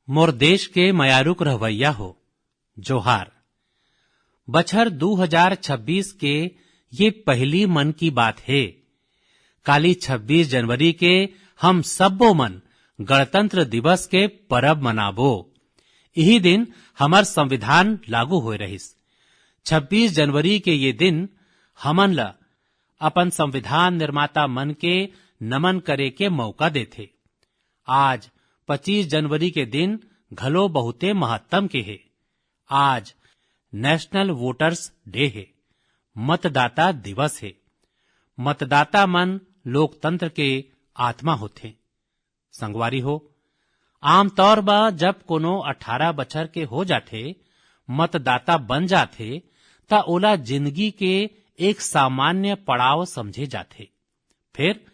मोर देश के मयारुक रहवैया हो जोहार। बछर 2026 के ये पहली मन की बात है। काली 26 जनवरी के हम सब्बो मन गणतंत्र दिवस के परब मनाबो। यही दिन हमार संविधान लागू होए रहिस। 26 जनवरी के ये दिन हमन ला अपन संविधान निर्माता मन के नमन करे के मौका देथे। आज 25 जनवरी के दिन घलो बहुते महत्तम के है। आज नेशनल वोटर्स डे है, मतदाता दिवस है। मतदाता मन लोकतंत्र के आत्मा होथे। संगवारी हो, आमतौर बा जब कोनो 18 बछर के हो जाथे, मतदाता बन जाथे ता ओला जिंदगी के एक सामान्य पड़ाव समझे जाथे। फिर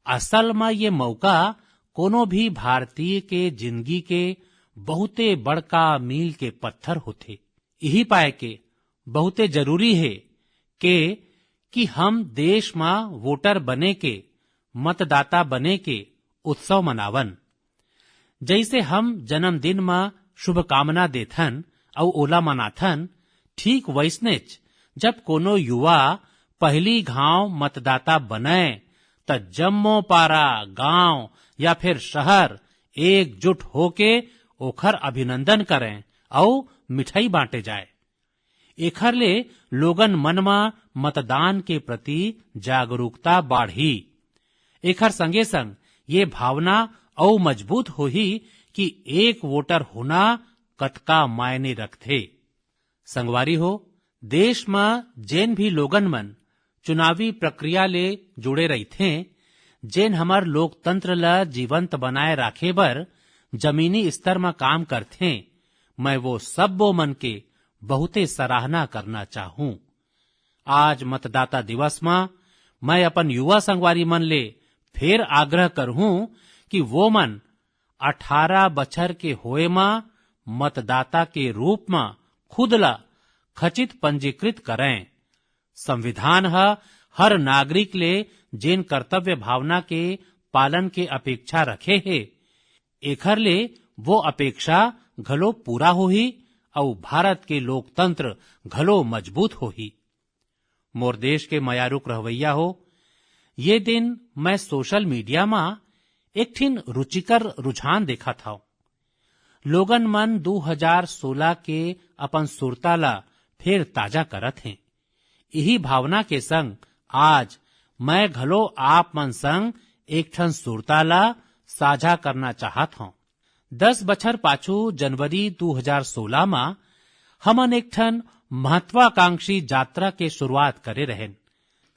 असल में ये मौका कोनो भी भारतीय के जिंदगी के बहुते बड़का मील के पत्थर होथे। यही पाए के बहुते जरूरी है कि हम देश में वोटर बने के, मतदाता बने के उत्सव मनावन। जैसे हम जन्मदिन में शुभकामना देथन और ओला मनाथन, ठीक वैसनेच जब कोनो युवा पहली घाव मतदाता बने त जम्मो पारा गांव या फिर शहर एकजुट होके ओखर अभिनंदन करें और मिठाई बांटे जाए। एखर ले लोगन मन में मतदान के प्रति जागरूकता बढ़ी। एखर संगे संग ये भावना और मजबूत होही कि एक वोटर होना कतका मायने रखथे। संगवारी हो, देश में जेन भी लोगन मन चुनावी प्रक्रिया ले जुड़े रहिथे, जेन हमार लोकतंत्र ला जीवंत बनाए राखे बर जमीनी स्तर में काम करथे, मैं वो सब्बो मन के बहुते सराहना करना चाहूं। आज मतदाता दिवस में मैं अपन युवा संगवारी मन ले फिर आग्रह करहूं कि वो मन 18 बछर के होए में मतदाता के रूप में खुद ला खचित पंजीकृत करें। संविधान हर नागरिक ले जेन कर्तव्य भावना के पालन के अपेक्षा रखे है, एखर ले वो अपेक्षा घलो पूरा होही और भारत के लोकतंत्र घलो मजबूत होही। मोर देश के मयारुक रहवैया हो, ये दिन मैं सोशल मीडिया में एक ठिन रुचिकर रुझान देखा था। लोगन मन 2016 के अपन सुरता ला फिर ताजा करत हैं। यही भावना के संग आज मैं घलो आप मन संग एक ठन सुरता ला साझा करना चाहत हूं। 10 बछर पाछू जनवरी 2016 में हमन एक ठन महत्वाकांक्षी यात्रा के शुरुआत करे रहेन।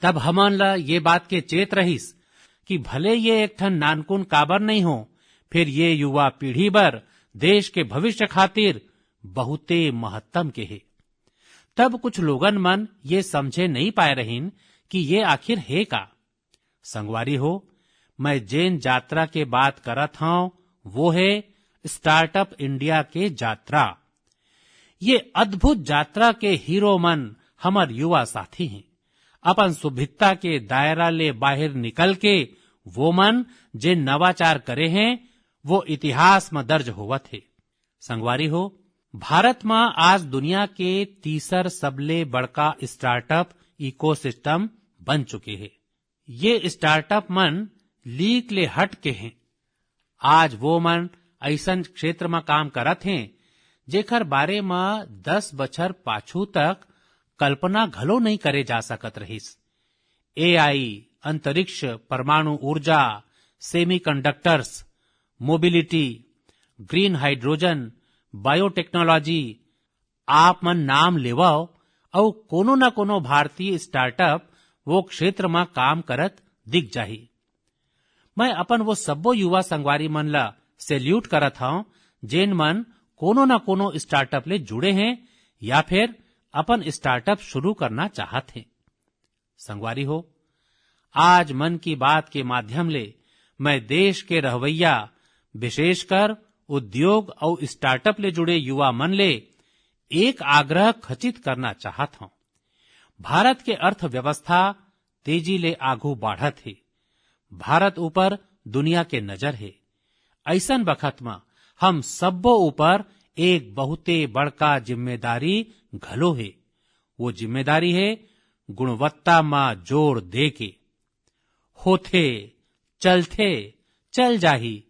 तब हमन ला ये बात के चेत रहिस कि भले ये एक ठन नानकुन काबर नहीं हो, फिर ये युवा पीढ़ी बर देश के भविष्य खातिर बहुते महत्तम के है। तब कुछ लोगन मन ये समझे नहीं पाए रहीन कि ये आखिर है का। संगवारी हो, मैं जेन यात्रा के बात करत हूं वो है स्टार्टअप इंडिया के यात्रा। ये अद्भुत यात्रा के हीरो मन हमार युवा साथी हैं। अपन सुभिता के दायरा ले बाहर निकल के वो मन जे नवाचार करे हैं वो इतिहास में दर्ज होवत है। संगवारी हो, भारत में आज दुनिया के तीसर सबले बड़का स्टार्टअप इकोसिस्टम बन चुके हैं। ये स्टार्टअप मन लीक ले हट के हैं। आज वो मन ऐसन क्षेत्र में काम करत हैं जेकर बारे में 10 बछर पाछू तक कल्पना घलो नहीं करे जा सकत रहिस। एआई, अंतरिक्ष, परमाणु ऊर्जा, semiconductors, mobility, green hydrogen, biotechnology, आप मन नाम लेवाओ और कोनो न कोनो भारतीय स्टार्टअप वो क्षेत्र में काम करत दिख जाही। मैं अपन वो सब्बो युवा संगवारी मन ला सैल्यूट करत हूं जेन मन कोनो न कोनो स्टार्टअप ले जुड़े हैं या फिर अपन स्टार्टअप शुरू करना चाहत हैं। संगवारी हो, आज मन की बात के माध्यम ले मैं देश के रहवैया, विशेषकर उद्योग और स्टार्टअप ले जुड़े युवा मन ले एक आग्रह खचित करना चाहत हूं। भारत के अर्थव्यवस्था तेजी ले आगू बढ़त है। भारत ऊपर दुनिया के नजर है। ऐसन बखत में हम सबो ऊपर एक बहुते बड़का जिम्मेदारी घलो है। वो जिम्मेदारी है गुणवत्ता में जोर दे के। होथे चलथे चल जाही,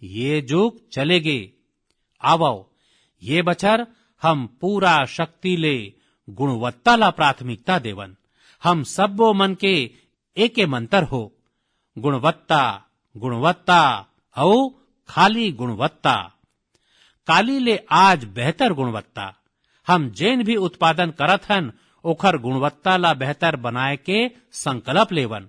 ये जुग चलेगे। आवो ये बछर हम पूरा शक्ति ले गुणवत्ता ला प्राथमिकता देवन। हम सबो मन के एके मंतर हो, गुणवत्ता गुणवत्ता औ खाली गुणवत्ता। काली ले आज बेहतर गुणवत्ता। हम जेन भी उत्पादन करत हन ओखर गुणवत्ता ला बेहतर बनाए के संकल्प लेवन।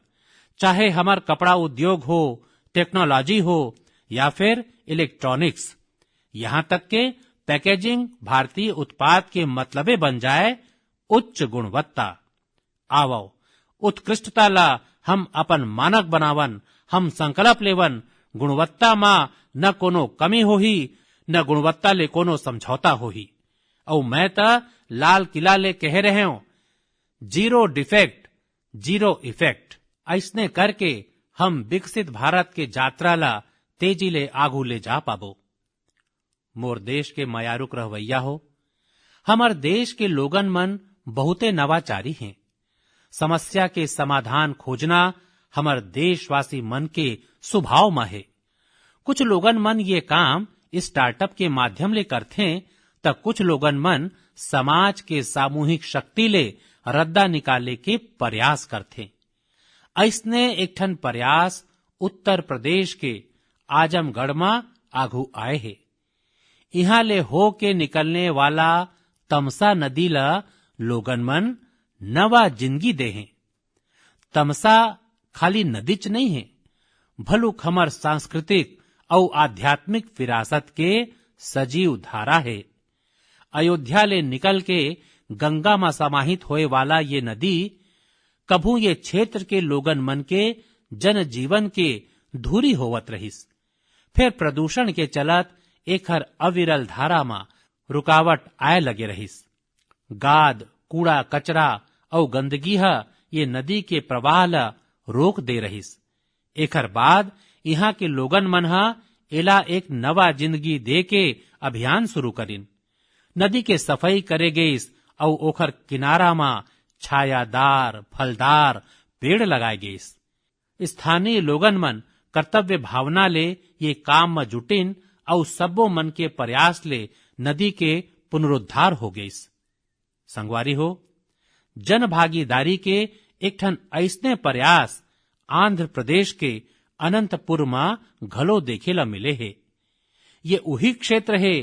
चाहे हमार कपड़ा उद्योग हो, टेक्नोलॉजी हो या फिर इलेक्ट्रॉनिक्स, यहाँ तक के पैकेजिंग भारतीय उत्पाद के मतलबे बन जाए उच्च गुणवत्ता। आवो उत्कृष्टता ला हम अपन मानक बनावन। हम संकल्प लेवन गुणवत्ता में न कोनो कमी होही न गुणवत्ता ले कोनो समझौता होही। और मैं तो लाल किला ले कह रहे हूं, जीरो डिफेक्ट जीरो इफेक्ट। ऐसने करके हम विकसित भारत के यात्रा ला तेजी ले आगू ले जा पाबो। मोर देश के मयारुक रहवैया हो, हमार देश के लोगन मन बहुते नवाचारी हैं। समस्या के समाधान खोजना हमार देशवासी मन के स्वभाव में है। कुछ लोगन मन ये काम स्टार्टअप के माध्यम ले करथे, त कुछ लोगन मन समाज के सामूहिक शक्ति ले रद्दा निकाले के प्रयास करथे। ऐसने एक ठन प्रयास उत्तर प्रदेश के आजमगढ़ में आगू आए है। यहाँ ले हो के निकलने वाला तमसा नदी ला लोगन मन नवा जिंदगी दे हैं। तमसा खाली नदी च नहीं है, भलुक हमर सांस्कृतिक और आध्यात्मिक विरासत के सजीव धारा है। अयोध्या ले निकल के गंगा में समाहित होए वाला ये नदी कभू ये क्षेत्र के लोगन मन के जनजीवन के धूरी होवत रहिस। फिर प्रदूषण के चलत एकर अविरल धारा में रुकावट आए लगे रहिस। गाद कूड़ा कचरा और गंदगी ये नदी के प्रवाह ला रोक दे रहिस। एकर बाद यहाँ के लोगन मन एला एक नवा जिंदगी दे के अभियान शुरू करिन। नदी के सफाई करे गईस और ओखर किनारा में छायादार फलदार पेड़ लगाए गईस। स्थानीय लोगन मन कर्तव्य भावना ले ये काम में जुटिन और सबो मन के प्रयास ले नदी के पुनरुद्धार हो गईस। संगवारी हो, जन भागीदारी के एक ठन ऐसने प्रयास आंध्र प्रदेश के अनंतपुर में घलो देखेला मिले है। ये वही क्षेत्र है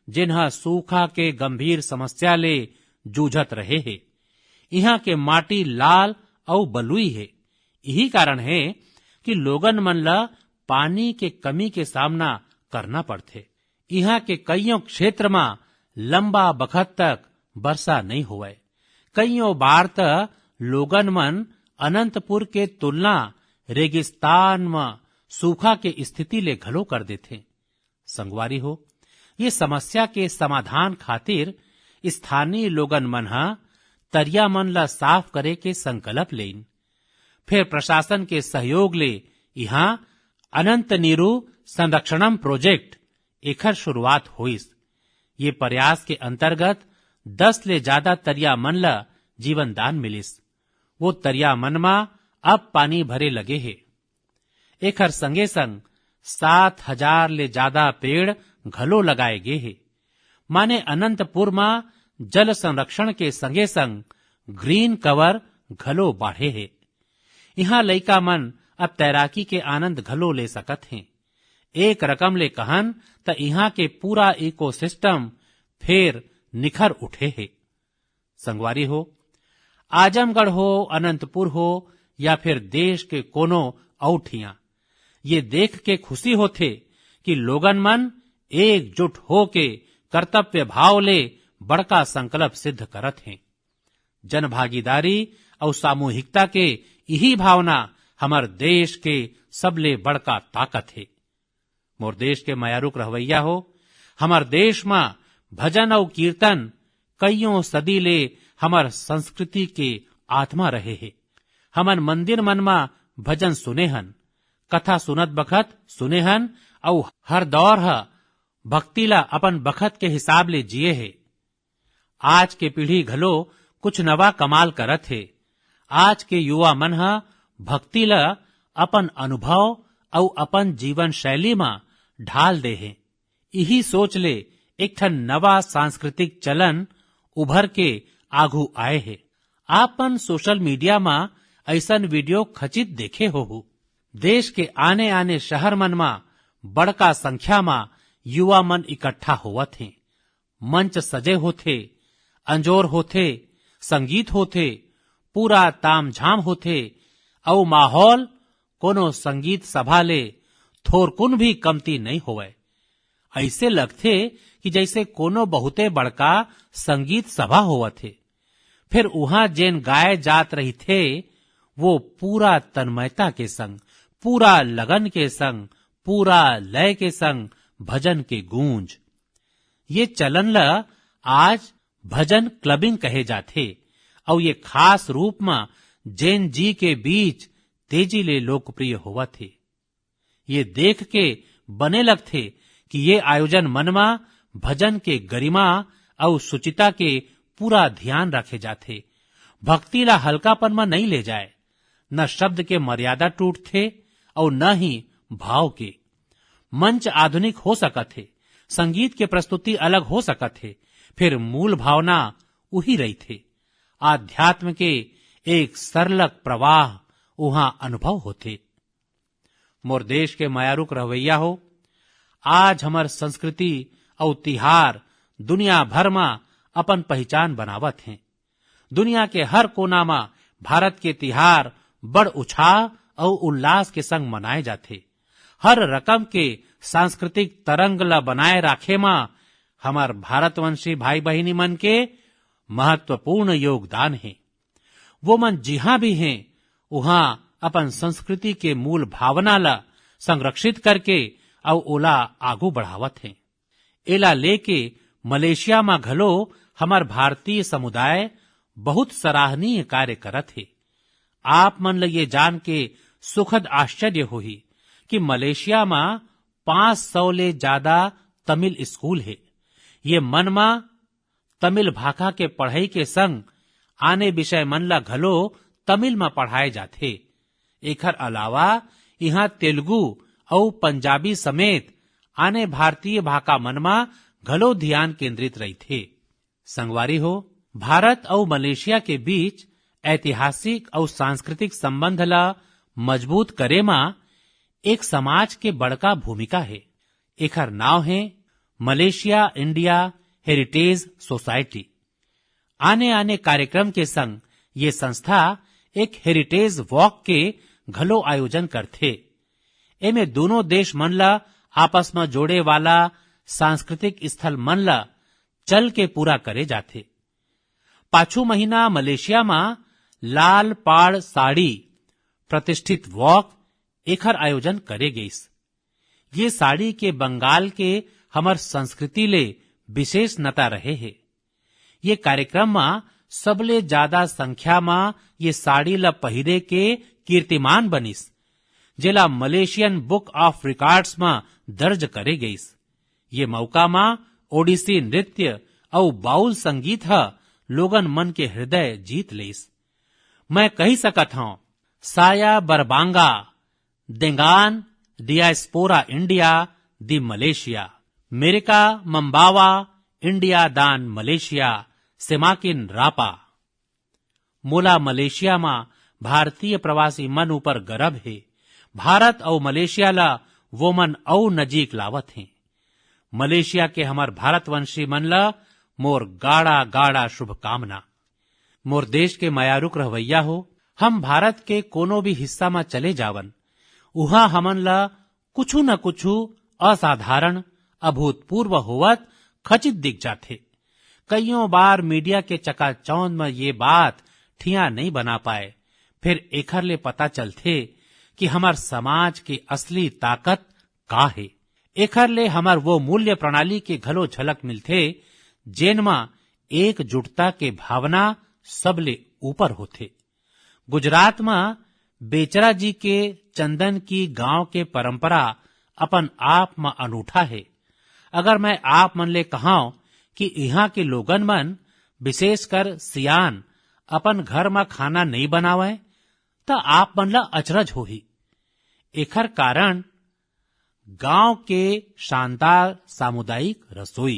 जिन्हा सूखा के गंभीर समस्या ले जूझत रहे है। यहाँ के माटी लाल और बलुई है। यही कारण है कि लोगन मन ला पानी के कमी के सामना करना पड़थे। यहाँ के कईयों क्षेत्र में लंबा बखत तक वर्षा नहीं हुए। कईयों बार तक लोगन मन अनंतपुर के तुलना रेगिस्तान में सूखा के स्थिति ले घलो कर देथे। संगवारी हो, ये समस्या के समाधान खातिर स्थानीय लोगन मन तरिया मन ला साफ करे के संकल्प लेन। फिर प्रशासन के सहयोग ले यहाँ अनंत नीरू संरक्षणम प्रोजेक्ट एकर शुरुआत हुईस। ये प्रयास के अंतर्गत 10 ले ज्यादा तरिया मन ला जीवन दान मिलिस। वो तरिया मन में अब पानी भरे लगे है। एकर संगे संग 7,000 ले ज्यादा पेड़ घलो लगाए गए है। माने अनंतपुर में जल संरक्षण के संगे संग ग्रीन कवर घलो बाढ़े है। यहाँ लइका मन अब तैराकी के आनंद घलो ले सकत हैं। एक रकम ले कहन त यहाँ के पूरा इकोसिस्टम फिर निखर उठे है। संगवारी हो, आजमगढ़ हो, अनंतपुर हो या फिर देश के कोनो औठिया, ये देख के खुशी होथे कि लोगन मन एकजुट हो के कर्तव्य भाव ले बड़का संकल्प सिद्ध करत हैं। जन भागीदारी और सामूहिकता के यही भावना हमार देश के सबले बड़का ताकत है। मोर देश के मयारुक रहवैया हो, हमार देश में भजन और कीर्तन कईयों सदी ले हमार संस्कृति के आत्मा रहे है। हमन मंदिर मन में भजन सुने हन, कथा सुनत बखत सुने हन और हर दौर भक्ति ला अपन बखत के हिसाब ले जिए है। आज के पीढ़ी घलो कुछ नवा कमाल करत है। आज के युवा मन ह भक्ति ला अपन अनुभव और अपन जीवन शैली में ढाल दे है। यही सोच ले एक ठन नवा सांस्कृतिक चलन उभर के आगू आए है। आपन सोशल मीडिया में ऐसन वीडियो खचित देखे हो। देश के आने आने शहर मन में बड़का संख्या में युवा मन इकट्ठा होवत हैं। मंच सजे होथे, अंजोर होथे, संगीत होथे, पूरा तामझाम होथे और माहौल कोनो संगीत सभा ले थोरकुन भी कमती नहीं होवे। ऐसे लगथे कि जैसे कोनो बहुते बड़का संगीत सभा होवत थे। फिर उहाँ जेन गाए जात रही थे वो पूरा तन्मयता के संग, पूरा लगन के संग, पूरा लय के संग भजन के गूंज। ये चलन ला आज भजन क्लबिंग कहे जाथे और ये खास रूप में जैन जी के बीच तेजी ले लोकप्रिय होवा थे। ये देख के बने लगथे कि ये आयोजन मनमा भजन के गरिमा और सुचिता के पूरा ध्यान रखे जाथे। भक्ति ला हल्कापन में नहीं ले जाए, न शब्द के मर्यादा टूट थे और न ही भाव के। मंच आधुनिक हो सकत थे, संगीत के प्रस्तुति अलग हो सकत थे, फिर मूल भावना वही रही थे। आध्यात्म के एक सरलक प्रवाह वहां अनुभव होते। मोर देश के मायारुक रवैया हो, आज हमार संस्कृति और तिहार दुनिया भर में अपन पहचान बनावत हैं। दुनिया के हर कोना में भारत के तिहार बड़ उत्साह और उल्लास के संग मनाए जाते। हर रकम के सांस्कृतिक तरंग ला बनाए राखे में हमार भारतवंशी भाई बहिनी मन के महत्वपूर्ण योगदान है। वो मन जिहां भी हैं वहां अपन संस्कृति के मूल भावना ला संरक्षित करके और ओला आगू बढ़ावत हैं। एला लेके मलेशिया में घलो हमार भारतीय समुदाय बहुत सराहनीय कार्य करत है। आप मन ल ये जान के सुखद आश्चर्य होही कि मलेशिया में 500 ले ज्यादा तमिल स्कूल है। ये मन में तमिल भाषा के पढ़ाई के संग आने विषय मन ला घलो तमिल में पढ़ाए जाथे। एकर अलावा यहाँ तेलुगु और पंजाबी समेत आने भारतीय भाषा मन में घलो ध्यान केंद्रित रही थे। संगवारी हो, भारत और मलेशिया के बीच ऐतिहासिक और सांस्कृतिक संबंध ला मजबूत करे में एक समाज के बड़का भूमिका है। एकर नाव है मलेशिया इंडिया हेरिटेज सोसाइटी। आने आने कार्यक्रम के संग ये संस्था एक हेरिटेज वॉक के घलो आयोजन करथे। एमे दोनों देश मन ला आपस में जोड़े वाला सांस्कृतिक स्थल मन ला चल के पूरा करे जाथे। पाछू महीना मलेशिया में लाल पाड़ साड़ी प्रतिष्ठित वॉक एकर आयोजन करे गईस। ये साड़ी के बंगाल के हमर संस्कृति ले विशेष नता रहे है। ये कार्यक्रम में सबले ज्यादा संख्या में ये साड़ी ला पहिरे के कीर्तिमान बनिस, जेला मलेशियन बुक ऑफ रिकॉर्ड्स में दर्ज करे गईस। ये मौका में ओडिसी नृत्य और बाउल संगीत ह लोगन मन के हृदय जीत लेस। मैं कही सकत हूँ, साया बरबांगा देंगान डियास्पोरा इंडिया दी मलेशिया, मेरिका मंबावा इंडिया दान मलेशिया सेमाकिन रापा। मोला मलेशिया में भारतीय प्रवासी मन ऊपर गर्व है। भारत और मलेशिया ला वो मन और नजीक लावत हैं। मलेशिया के हमार भारतवंशी मन ला मोर गाड़ा गाड़ा शुभकामना। मोर देश के मायारुक रहवैया हो, हम भारत के कोनो भी हिस्सा में चले जावन, उहा हमन ला कुछु न कुछु असाधारण अभूतपूर्व होवत खचित दिख जाथे। कईयों बार मीडिया के चकाचौंध में ये बात ठिया नहीं बना पाए, फिर एखर ले पता चलथे कि हमार समाज के असली ताकत का है। एखर ले हमार वो मूल्य प्रणाली के घलो झलक मिलथे जेन में एकजुटता के भावना सबले ऊपर होथे। गुजरात में बेचरा जी के चंदन की गांव के परंपरा अपन आप में अनूठा है। अगर मैं आप मन ले कहाऊं कि यहाँ के लोगन मन विशेषकर सियान अपन घर में खाना नहीं बनावे तो आप मन ला अचरज होही। एखर कारण गांव के शानदार सामुदायिक रसोई।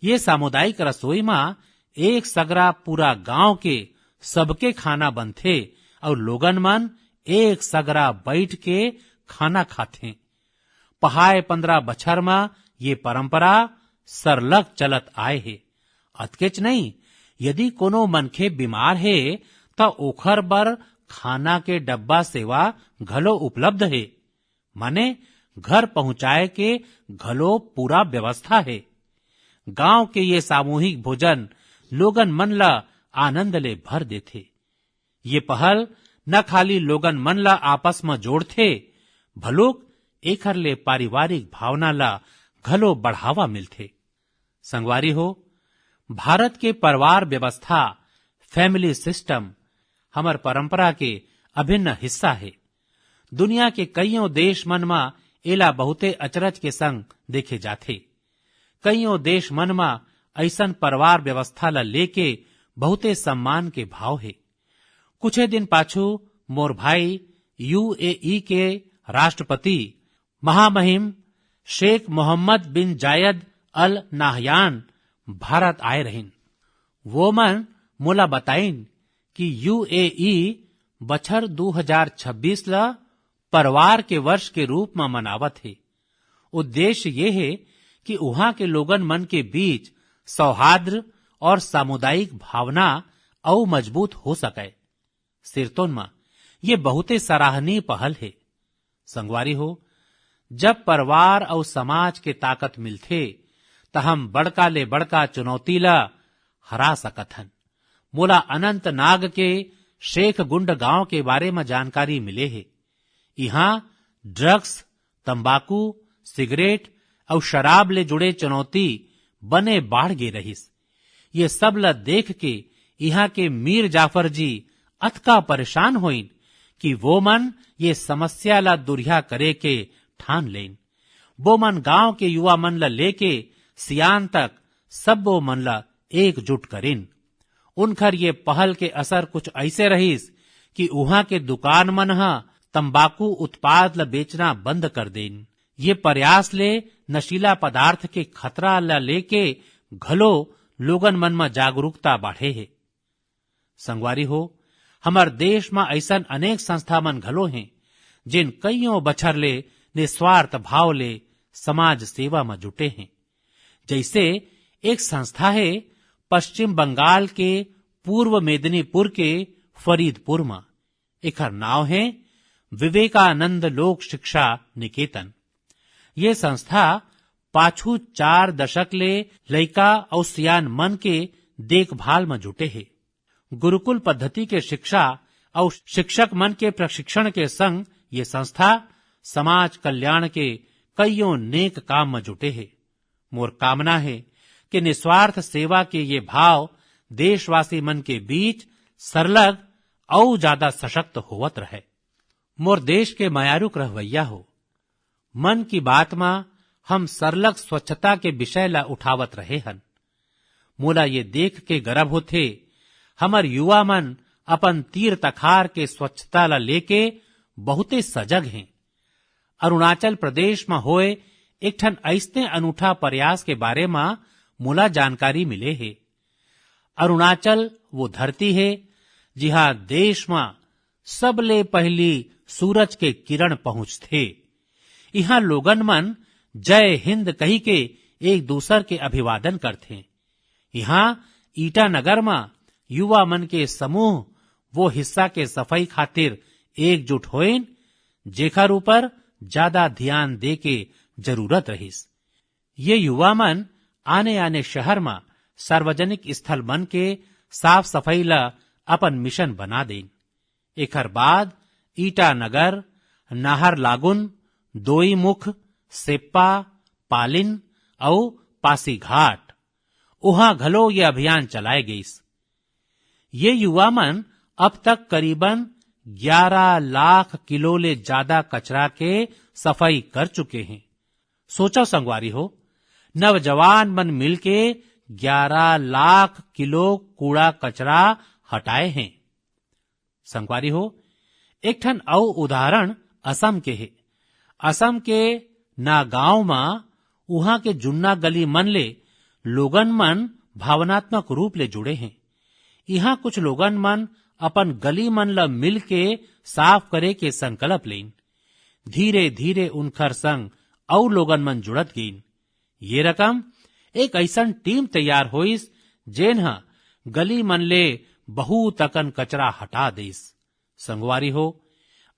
ये सामुदायिक रसोई में एक सगरा पूरा गांव के सबके खाना बनथे और लोगन मन एक सगरा बैठ के खाना खाथे। पहाय 15 बछर में ये परंपरा सरलग चलत आए है। अतकेच नहीं, यदि कोनो मनखे बीमार है तो ओखर बर खाना के डब्बा सेवा घलो उपलब्ध है, माने घर पहुंचाए के घलो पूरा व्यवस्था है। गांव के ये सामूहिक भोजन लोगन मन ला आनंद ले भर देथे। ये पहल न खाली लोगन मन ला आपस में जोड़थे, भलोक एखर ले पारिवारिक भावना ला घलो बढ़ावा मिलथे। संगवारी हो, भारत के परिवार व्यवस्था फैमिली सिस्टम हमर परंपरा के अभिन्न हिस्सा है। दुनिया के कईयों देश मन में एला बहुते अचरज के संग देखे जाथे। कईयों देश मन में ऐसन परिवार व्यवस्था ला लेके बहुते सम्मान के भाव है। कुछ दिन पाछू मोर भाई यूएई के राष्ट्रपति महामहिम शेख मोहम्मद बिन जायद अल नाहयान भारत आए रहिन। वो मन मोला बताइन कि यूएई बछर 2026 ला परिवार के वर्ष के रूप में मनावत है। उद्देश्य ये है कि वहां के लोगन मन के बीच सौहार्द और सामुदायिक भावना और मजबूत हो सके। सिरतोन में ये बहुते सराहनीय पहल है। संगवारी हो, जब परिवार और समाज के ताकत मिलथे तो हम बड़का ले बड़का चुनौती ला हरा सकत हन। मोला अनंत नाग के शेख गुंड गांव के बारे में जानकारी मिले है। यहाँ ड्रग्स, तंबाकू, सिगरेट और शराब ले जुड़े चुनौती बने बाढ़ गे रहिस। ये सब ला देख के यहाँ के मीर जाफर जी अतका परेशान होइन कि वो मन ये समस्या ला दुरिया करे के ठान लेन। वो मन गांव के युवा मन ला लेके सियान तक सब वो मन ला एकजुट करेन। उनखर ये पहल के असर कुछ ऐसे रहिस कि उहाँ के दुकान मन हा तंबाकू उत्पाद ला बेचना बंद कर देन। ये प्रयास ले नशीला पदार्थ के खतरा ला लेके घलो लोगन मन में जागरूकता बढ़े है। संगवारी हो, हमार देश में ऐसन अनेक संस्था मन घलो हैं जिन कईयों बछर ले निस्वार्थ भाव ले समाज सेवा में जुटे हैं। जैसे एक संस्था है पश्चिम बंगाल के पूर्व मेदिनीपुर के फरीदपुर में। एकर नाव है विवेकानंद लोक शिक्षा निकेतन। ये संस्था पाछू 4 दशक ले लइका और सियान मन के देखभाल में जुटे है। गुरुकुल पद्धति के शिक्षा और शिक्षक मन के प्रशिक्षण के संग ये संस्था समाज कल्याण के कईयों नेक काम में जुटे है। मोर कामना है कि निस्वार्थ सेवा के ये भाव देशवासी मन के बीच सरलग और ज्यादा सशक्त होवत रहे। मोर देश के मायारुक रहवैया हो, मन की बात में हम सरलग स्वच्छता के विषय ला उठावत रहे हन। मोला ये देख के गर्व होथे हमर युवा मन अपन तीर तखार के स्वच्छता ला लेके बहुते सजग हैं। अरुणाचल प्रदेश में होए एक ठन ऐसने अनूठा प्रयास के बारे में मोला जानकारी मिले है। अरुणाचल वो धरती है जिहा देश में सबले पहली सूरज के किरण पहुंचथे। यहाँ लोगन मन जय हिंद कही के एक दूसर के अभिवादन करथे। यहाँ ईटानगर में युवा मन के समूह वो हिस्सा के सफाई खातिर एकजुट होइन जेकर ऊपर ज्यादा ध्यान दे के जरूरत रहिस। ये युवा मन आने आने शहर में सार्वजनिक स्थल मन के साफ सफाई ला अपन मिशन बना देन। एकर बाद ईटानगर, नाहरलागुन, दोईमुख, सेप्पा, पालिन और पासीघाट उहाँ घलो ये अभियान चलाए गईस। ये युवा मन अब तक करीबन 11 लाख किलो ले ज्यादा कचरा के सफाई कर चुके हैं। सोचो संगवारी हो, नौजवान मन मिलके 11 लाख किलो कूड़ा कचरा हटाए हैं। संगवारी हो, एक ठन अउ उदाहरण असम के है। असम के नागांव में उहाँ के जुन्ना गली मन ले लोगन मन भावनात्मक रूप ले जुड़े हैं। यहाँ कुछ लोगन मन अपन गली मन ला मिल के साफ करे के संकल्प लेन। धीरे धीरे उनकर संग अउ लोगन मन जुड़त गईन। ये रकम एक ऐसन टीम तैयार होइस जेन ह गली मन ले बहुत अकन कचरा हटा देस। संगवारी हो,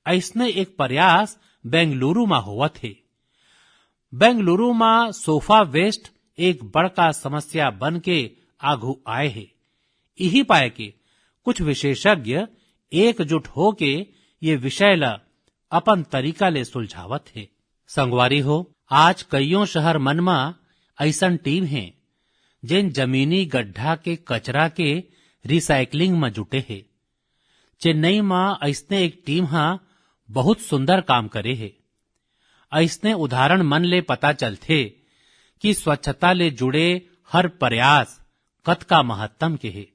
ऐसने एक प्रयास बेंगलुरु में होवत है। बेंगलुरु में सोफा वेस्ट एक बड़का समस्या बन के आगू आए है। यही पाए के कुछ विशेषज्ञ एकजुट होके ये विषय ला अपन तरीका ले सुलझावत है। संगवारी हो, आज कईयों शहर मन में ऐसन टीम है जिन जमीनी गड्ढा के कचरा के रिसाइकलिंग में जुटे है। चेन्नई में ऐसने एक टीम बहुत सुंदर काम करे है। ऐसने उदाहरण मन ले पता चलथे कि स्वच्छता ले जुड़े हर प्रयास कतका महत्तम के है।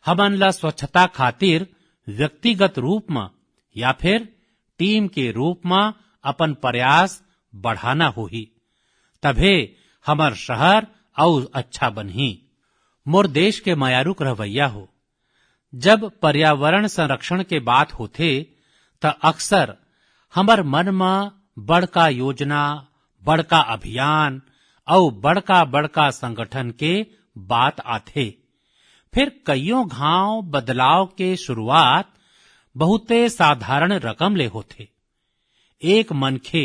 हमन ला स्वच्छता खातिर व्यक्तिगत रूप में या फिर टीम के रूप में अपन प्रयास बढ़ाना होही, तभे हमर शहर और अच्छा बनही। मोर देश के मायारुक रवैया हो, जब पर्यावरण संरक्षण के बात होथे त अक्सर हमर मन में बड़का योजना, बड़का अभियान और बड़का बड़का संगठन के बात आथे। फिर कईयों घाव बदलाव के शुरुआत बहुते साधारण रकम ले होथे। एक मनखे,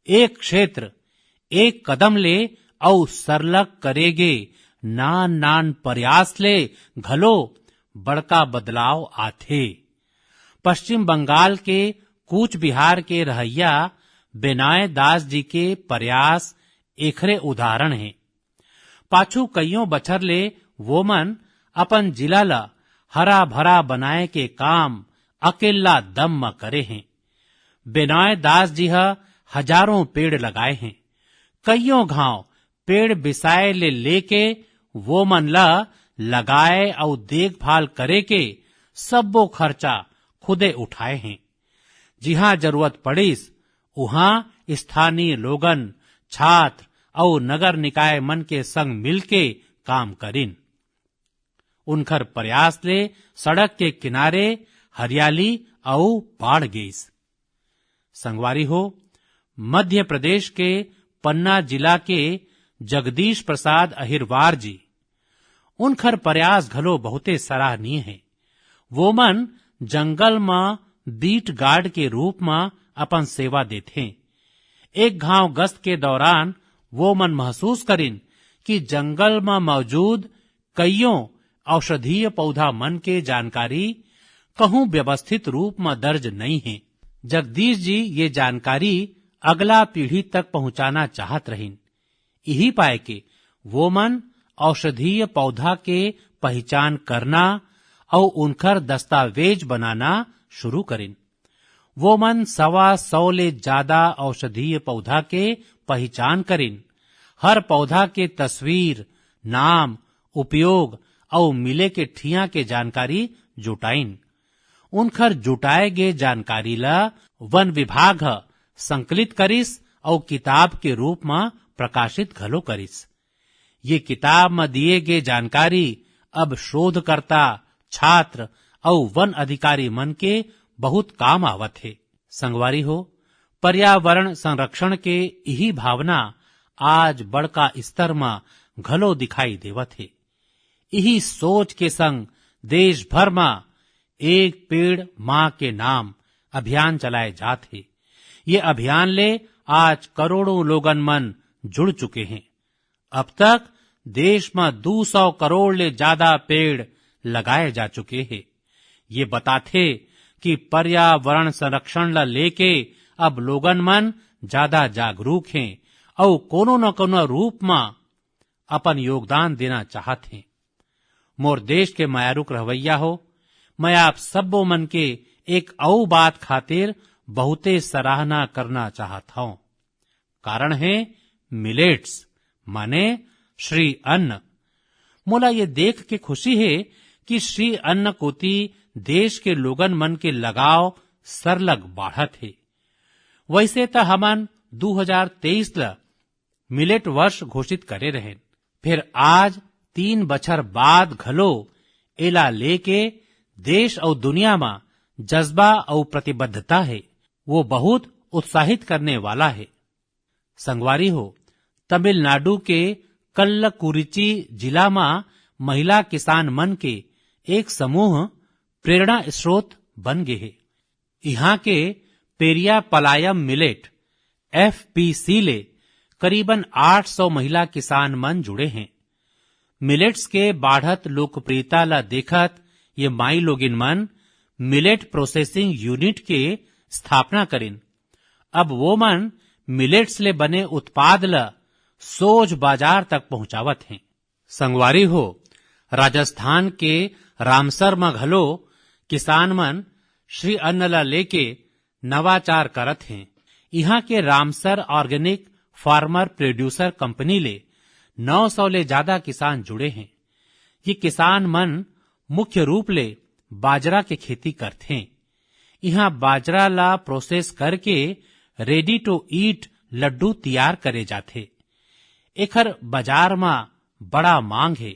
एक क्षेत्र, एक कदम ले और सरलग करेगे नान नान प्रयास ले घलो बड़का बदलाव आथे। पश्चिम बंगाल के कूच बिहार के रहैया बेनाय दास जी के प्रयास एखरे उदाहरण है। पाछू कईयों बछर ले वो मन अपन जिला ला हरा भरा बनाए के काम अकेला दम में करे हैं। बेनाय दास जी हजारों पेड़ लगाए हैं। कईयों घाव पेड़ बिसाए ले लेके वो मन ला लगाए और देखभाल करे के सबो खर्चा खुदे उठाए हैं। जिहाँ जरूरत पड़ीस उहाँ स्थानीय लोगन, छात्र और नगर निकाय मन के संग मिलके काम करिन। उनकर प्रयास ले सड़क के किनारे हरियाली और बाढ़ गईस। संगवारी हो, मध्य प्रदेश के पन्ना जिला के जगदीश प्रसाद अहिरवार जी, उनकर प्रयास घलो बहुते सराहनीय है। वो मन जंगल में बीट गार्ड के रूप में अपन सेवा देथे। एक घाव गश्त के दौरान वो मन महसूस करिन कि जंगल में मौजूद कईयों औषधीय पौधा मन के जानकारी कहूं व्यवस्थित रूप में दर्ज नहीं है। जगदीश जी ये जानकारी अगला पीढ़ी तक पहुंचाना चाहत रहिन। यही पाए के वो मन औषधीय पौधा के पहचान करना और उनकर दस्तावेज बनाना शुरू करिन। वो मन 125 ले ज्यादा औषधीय पौधा के पहचान करिन। हर पौधा के तस्वीर, नाम, उपयोग और मिले के ठिया के जानकारी जुटाइन। उनकर जुटाए गे जानकारी ला वन विभाग संकलित करिस और किताब के रूप में प्रकाशित घलो करिस। ये किताब में दिए गे जानकारी अब शोधकर्ता, छात्र और वन अधिकारी मन के बहुत काम आवत है। संगवारी हो, पर्यावरण संरक्षण के यही भावना आज बड़का स्तर में घलो दिखाई देवत है। यही सोच के संग देश भर में एक पेड़ माँ के नाम अभियान चलाए जात है। ये अभियान ले आज करोड़ों लोगन मन जुड़ चुके हैं। अब तक देश में 200 करोड़ ले ज्यादा पेड़ लगाए जा चुके हैं। ये बताते कि पर्यावरण संरक्षण ला लेके अब लोगन मन ज्यादा जागरूक हैं और कोनो न कोनो रूप में अपन योगदान देना चाहते हैं। मोर देश के मायारुक रवैया हो, मैं आप सबो मन के एक औ बात खातिर बहुते सराहना करना चाहता हूँ। कारण है मिलेट्स माने श्री अन्न। मोला ये देख के खुशी है कि श्री अन्न कोती देश के लोगन मन के लगाव सरलग बाढ़त है। वैसे तो हमन 2023 ल मिलेट वर्ष घोषित करे रहें, फिर आज 3 बछर बाद घलो एला लेके देश और दुनिया में जज्बा और प्रतिबद्धता है, वो बहुत उत्साहित करने वाला है। संगवारी हो, तमिलनाडु के कल्लकुरिची जिला में महिला किसान मन के एक समूह प्रेरणा स्रोत बन गए है। यहाँ के पेरिया पलायम मिलेट FPC ले करीबन 800 महिला किसान मन जुड़े हैं। मिलेट्स के बाढ़त लोकप्रियता ला देखत ये माई लोगिन मन मिलेट प्रोसेसिंग यूनिट के स्थापना करिन। अब वो मन मिलेट्स ले बने उत्पाद ला सोझ बाजार तक पहुंचावत हैं। संगवारी हो, राजस्थान के रामसर में घलो किसान मन श्री अन्न ला लेके नवाचार करत हैं। यहाँ के Ramsar organic farmer producer company ले 900 ले ज्यादा किसान जुड़े हैं। ये किसान मन मुख्य रूप ले बाजरा के खेती करते हैं। यहाँ बाजरा ला प्रोसेस करके रेडी टू ईट लड्डू तैयार करे जाते। एखर बाजार में बड़ा मांग है।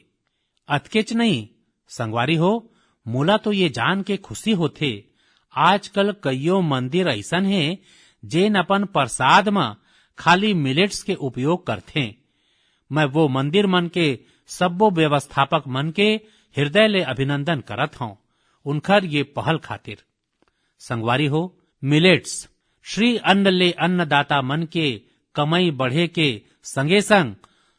अतकेच नहीं संगवारी हो, मोला तो ये जान के खुशी होथे आजकल कईयों मंदिर ऐसन है जेन अपन प्रसाद में खाली मिलेट्स के उपयोग करथे। मैं वो मंदिर मन के सब्बो व्यवस्थापक मन के हृदय ले अभिनंदन करत हूँ उनकर ये पहल खातिर। संगवारी हो, मिलेट्स श्री अन्न ले अन्नदाता मन के कमाई बढ़े के संगे संग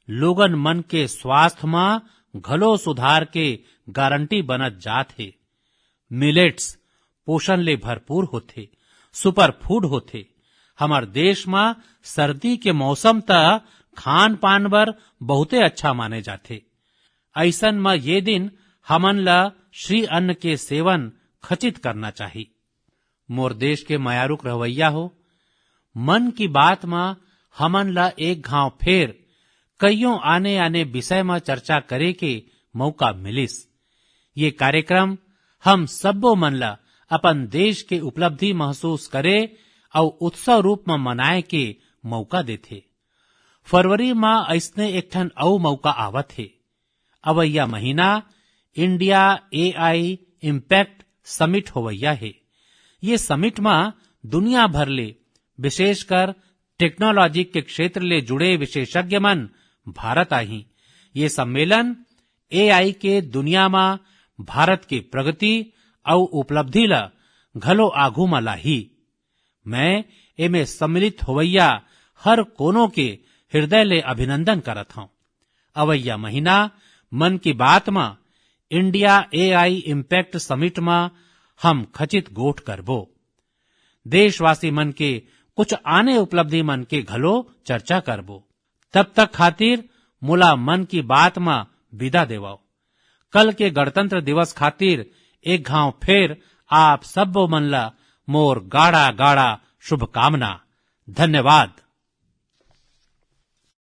लोगन मन के स्वास्थ्य में घलो सुधार के गारंटी बनत जात है। मिलेट्स पोषण ले भरपूर होथे, सुपर फूड होथे। हमार देश में सर्दी के मौसम त खान पान बर बहुते अच्छा माने जाथे। ऐसन में ये दिन हमन ला श्री अन्न के सेवन खचित करना चाहिए। मोर देश के मायारुक रवैया हो, मन की बात में हमन ला एक घाव फेर कईयों आने आने विषय में चर्चा करे के मौका मिलिस। ये कार्यक्रम हम सब्बो मन ला अपन देश के उपलब्धि महसूस करे और उत्सव रूप में मनाए के मौका देथे। फरवरी में ऐसने एक ठन औ मौका आवत है। अवैया महीना इंडिया AI इम्पैक्ट समिट होवैया है। ये समिट में दुनिया भर ले विशेषकर टेक्नोलॉजी के क्षेत्र ले जुड़े विशेषज्ञ मन भारत आई। ये सम्मेलन AI के दुनिया में भारत के प्रगति और उपलब्धि ला घलो आघू में लाही। मैं एमे सम्मिलित होवैया हर कोनो के हृदय ले अभिनंदन करत हूँ। अवैया महीना मन की बात में इंडिया AI इम्पैक्ट समिट में हम खचित गोठ करबो। देशवासी मन के कुछ आने उपलब्धि मन के घलो चर्चा करबो। तब तक खातिर मुला मन की बात में विदा देवाओ। कल के गणतंत्र दिवस खातिर एक घाव फेर आप सब मन ला मोर गाढ़ा गाढ़ा शुभकामना। धन्यवाद।